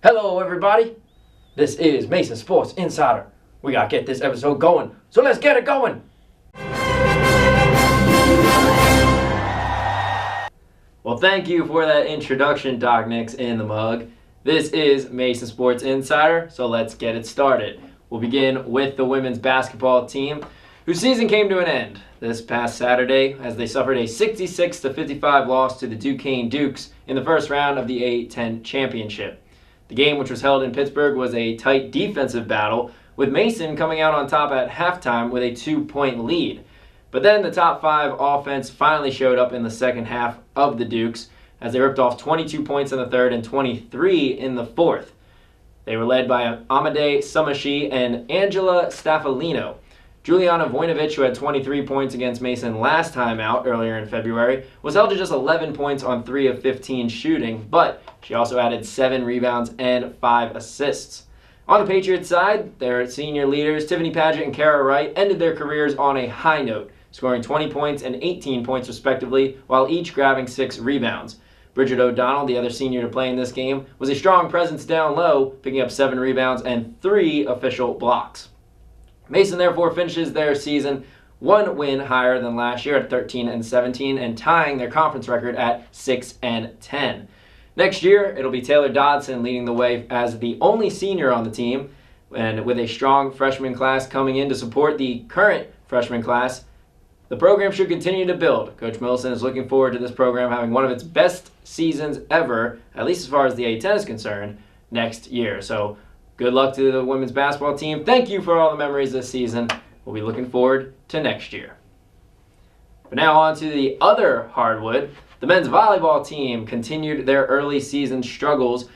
Hello everybody, this is Mason Sports Insider. We gotta get this episode going, so let's get it going! Well, thank you for that introduction, Doc Nix in the mug. This is Mason Sports Insider, so let's get it started. We'll begin with the women's basketball team, whose season came to an end this past Saturday as they suffered a 66-55 loss to the Duquesne Dukes in the first round of the A10 championship. The game, which was held in Pittsburgh, was a tight defensive battle, with Mason coming out on top at halftime with a 2-point lead. But then the top five offense finally showed up in the second half of the Dukes as they ripped off 22 points in the third and 23 in the fourth. They were led by Amade Samashi and Angela Staffolino. Juliana Vojinovic, who had 23 points against Mason last time out earlier in February, was held to just 11 points on 3 of 15 shooting, but she also added 7 rebounds and 5 assists. On the Patriots side, their senior leaders, Tiffany Paget and Kara Wright, ended their careers on a high note, scoring 20 points and 18 points respectively, while each grabbing 6 rebounds. Bridget O'Donnell, the other senior to play in this game, was a strong presence down low, picking up 7 rebounds and 3 official blocks. Mason therefore finishes their season 1 win higher than last year at 13-17 and tying their conference record at 6-10. Next year, it'll be Taylor Dodson leading the way as the only senior on the team, and with a strong freshman class coming in to support the current freshman class, the program should continue to build. Coach Millicent is looking forward to this program having one of its best seasons ever, at least as far as the A10 is concerned, next year. So good luck to the women's basketball team. Thank you for all the memories this season. We'll be looking forward to next year. But now on to the other hardwood. The men's volleyball team continued their early season struggles.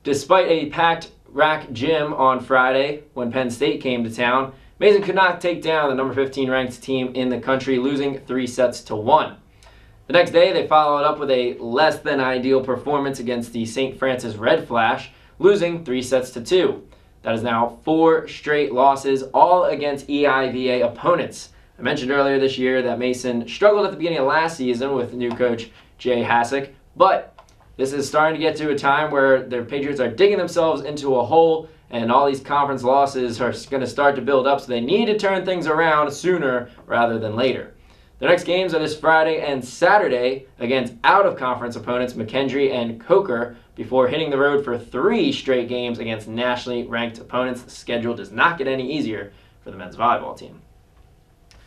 Despite a packed RAC gym on Friday when Penn State came to town, Mason could not take down the number 15 ranked team in the country, losing 3-1. The next day, they followed up with a less than ideal performance against the St. Francis Red Flash, losing 3-2. That is now 4 straight losses, all against EIVA opponents. I mentioned earlier this year that Mason struggled at the beginning of last season with new coach Jay Hassick, but this is starting to get to a time where their Patriots are digging themselves into a hole, and all these conference losses are going to start to build up, so they need to turn things around sooner rather than later. The next games are this Friday and Saturday against out-of-conference opponents McKendree and Coker before hitting the road for 3 straight games against nationally ranked opponents. The schedule does not get any easier for the men's volleyball team.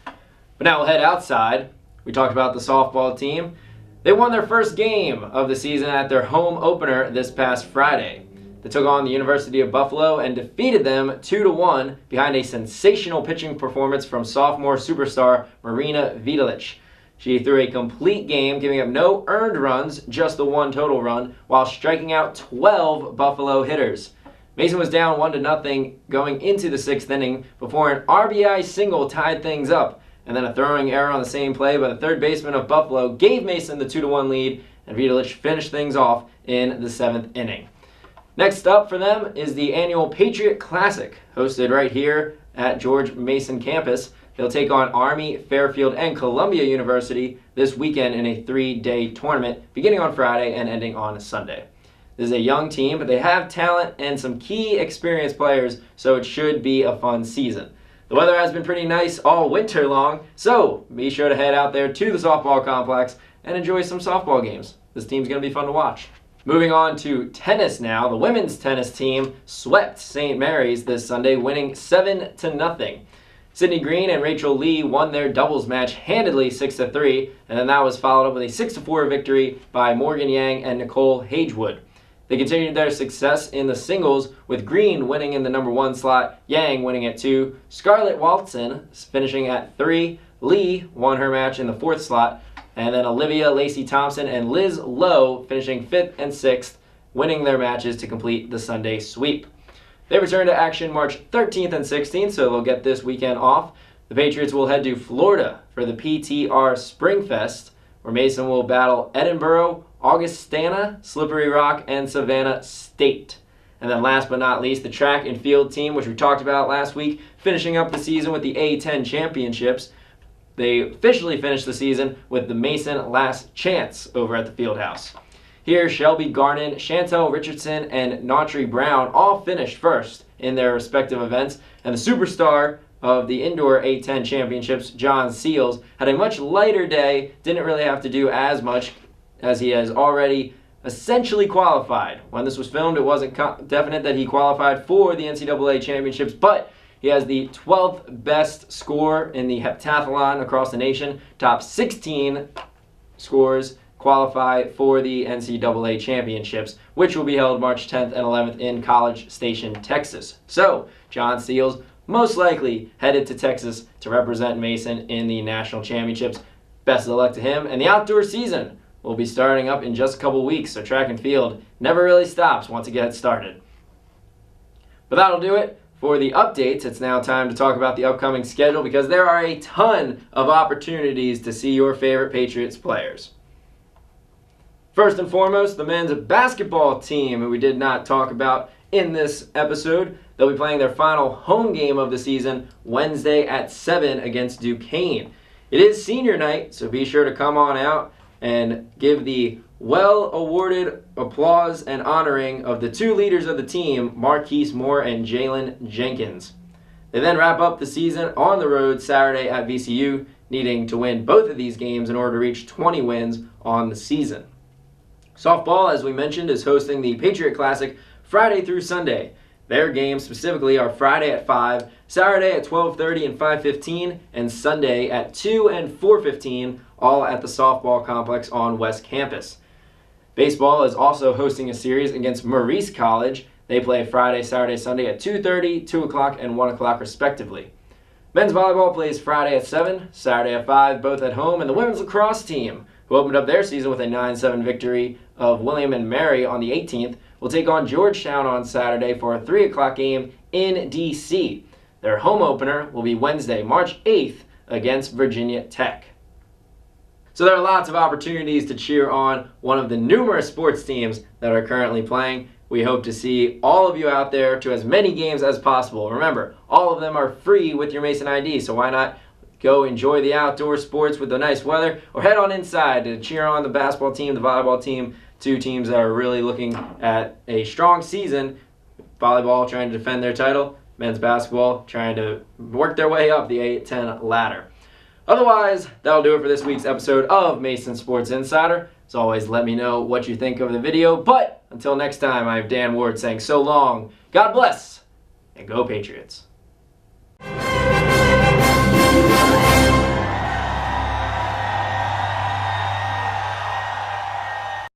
But now we'll head outside. We talked about the softball team. They won their first game of the season at their home opener this past Friday. They took on the University of Buffalo and defeated them 2-1 behind a sensational pitching performance from sophomore superstar Marina Vitalic. She threw a complete game, giving up no earned runs, just the 1 total run, while striking out 12 Buffalo hitters. Mason was down 1-0 going into the 6th inning before an RBI single tied things up, and then a throwing error on the same play by the third baseman of Buffalo gave Mason the 2-1 lead, and Vitalic finished things off in the 7th inning. Next up for them is the annual Patriot Classic, hosted right here at George Mason campus. They'll take on Army, Fairfield, and Columbia University this weekend in a 3-day tournament, beginning on Friday and ending on Sunday. This is a young team, but they have talent and some key experienced players, so it should be a fun season. The weather has been pretty nice all winter long, so be sure to head out there to the softball complex and enjoy some softball games. This team's going to be fun to watch. Moving on to tennis now, the women's tennis team swept St. Mary's this Sunday, winning 7-0. Sydney Green and Rachel Lee won their doubles match handedly 6-3, and then that was followed up with a 6-4 victory by Morgan Yang and Nicole Hagewood. They continued their success in the singles, with Green winning in the number 1 slot, Yang winning at 2, Scarlett Walton finishing at 3, Lee won her match in the 4th slot, and then Olivia Lacey Thompson and Liz Lowe finishing 5th and 6th, winning their matches to complete the Sunday sweep. They return to action March 13th and 16th, so they'll get this weekend off. The Patriots will head to Florida for the PTR Springfest, where Mason will battle Edinboro, Augustana, Slippery Rock, and Savannah State. And then last but not least, the track and field team, which we talked about last week, finishing up the season with the A10 championships. They officially finished the season with the Mason Last Chance over at the Fieldhouse. Here, Shelby Garnon, Chantel Richardson, and Nautry Brown all finished first in their respective events, and the superstar of the indoor A10 championships, John Seals, had a much lighter day, didn't really have to do as much as he has already essentially qualified. When this was filmed, it wasn't definite that he qualified for the NCAA championships, but he has the 12th best score in the heptathlon across the nation. Top 16 scores qualify for the NCAA championships, which will be held March 10th and 11th in College Station, Texas. So, John Seals most likely headed to Texas to represent Mason in the national championships. Best of luck to him, and the outdoor season will be starting up in just a couple weeks, so track and field never really stops once it gets started. But that'll do it for the updates. It's now time to talk about the upcoming schedule because there are a ton of opportunities to see your favorite Patriots players. First and foremost, the men's basketball team, who we did not talk about in this episode. They'll be playing their final home game of the season Wednesday at 7 against Duquesne. It is senior night, so be sure to come on out and give the well-awarded applause and honoring of the two leaders of the team, Marquise Moore and Jalen Jenkins. They then wrap up the season on the road Saturday at VCU, needing to win both of these games in order to reach 20 wins on the season. Softball, as we mentioned, is hosting the Patriot Classic Friday through Sunday. Their games specifically are Friday at 5, Saturday at 12:30 and 5:15, and Sunday at 2 and 4:15, all at the softball complex on West Campus. Baseball is also hosting a series against Maurice College. They play Friday, Saturday, Sunday at 2:30, 2 o'clock, and 1 o'clock respectively. Men's volleyball plays Friday at 7, Saturday at 5, both at home, and the women's lacrosse team, who opened up their season with a 9-7 victory of William and Mary on the 18th, will take on Georgetown on Saturday for a 3 o'clock game in D.C. Their home opener will be Wednesday, March 8th against Virginia Tech. So there are lots of opportunities to cheer on one of the numerous sports teams that are currently playing. We hope to see all of you out there to as many games as possible. Remember, all of them are free with your Mason ID, so why not go enjoy the outdoor sports with the nice weather, or head on inside to cheer on the basketball team, the volleyball team, two teams that are really looking at a strong season. Volleyball trying to defend their title, men's basketball trying to work their way up the A10 ladder. Otherwise, that'll do it for this week's episode of Mason Sports Insider. As always, let me know what you think of the video. But until next time, I have Dan Ward saying so long, God bless, and go Patriots.